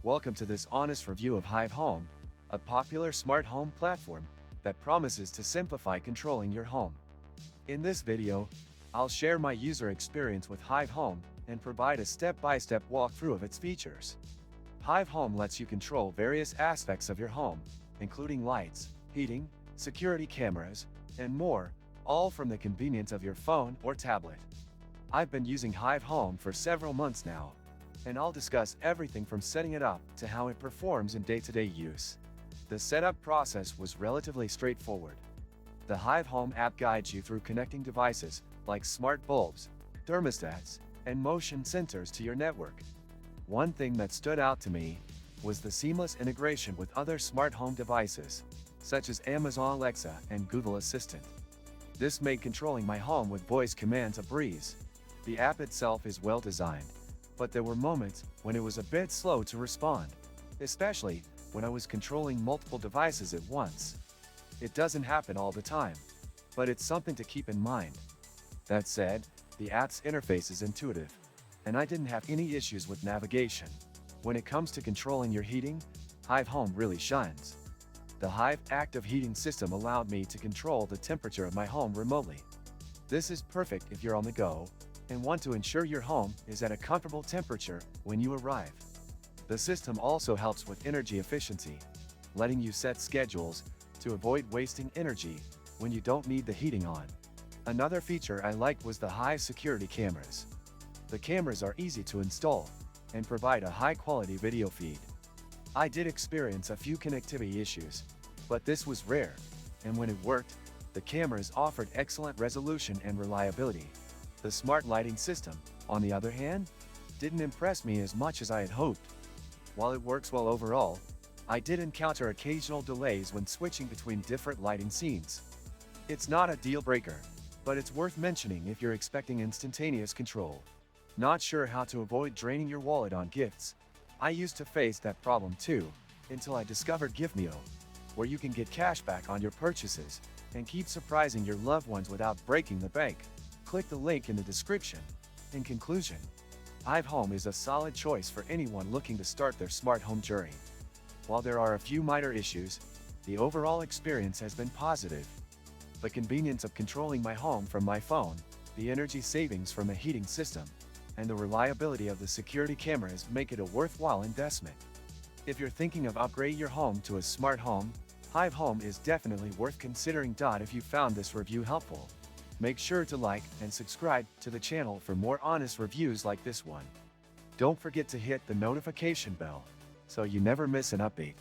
Welcome to this honest review of Hive Home, a popular smart home platform that promises to simplify controlling your home. In this video, I'll share my user experience with Hive Home and provide a step-by-step walkthrough of its features. Hive Home lets you control various aspects of your home, including lights, heating, security cameras, and more, all from the convenience of your phone or tablet. I've been using Hive Home for several months now, and I'll discuss everything from setting it up to how it performs in day-to-day use. The setup process was relatively straightforward. The Hive Home app guides you through connecting devices like smart bulbs, thermostats, and motion sensors to your network. One thing that stood out to me was the seamless integration with other smart home devices, such as Amazon Alexa and Google Assistant. This made controlling my home with voice commands a breeze. The app itself is well designed, but there were moments when it was a bit slow to respond, especially when I was controlling multiple devices at once. It doesn't happen all the time, but it's something to keep in mind. That said, the app's interface is intuitive, and I didn't have any issues with navigation. When it comes to controlling your heating, Hive Home really shines. The Hive Active Heating System allowed me to control the temperature of my home remotely. This is perfect if you're on the go and want to ensure your home is at a comfortable temperature when you arrive. The system also helps with energy efficiency, letting you set schedules to avoid wasting energy when you don't need the heating on. Another feature I liked was the Hive security cameras. The cameras are easy to install and provide a high-quality video feed. I did experience a few connectivity issues, but this was rare, and when it worked, the cameras offered excellent resolution and reliability. The smart lighting system, on the other hand, didn't impress me as much as I had hoped. While it works well overall, I did encounter occasional delays when switching between different lighting scenes. It's not a deal breaker, but it's worth mentioning if you're expecting instantaneous control. Not sure how to avoid draining your wallet on gifts? I used to face that problem too, until I discovered Giftmeo, where you can get cash back on your purchases and keep surprising your loved ones without breaking the bank. Click the link in the description. In conclusion, Hive Home is a solid choice for anyone looking to start their smart home journey. While there are a few minor issues, the overall experience has been positive. The convenience of controlling my home from my phone, the energy savings from a heating system, and the reliability of the security cameras make it a worthwhile investment. If you're thinking of upgrading your home to a smart home, Hive Home is definitely worth considering. If you found this review helpful, make sure to like and subscribe to the channel for more honest reviews like this one. Don't forget to hit the notification bell so you never miss an update.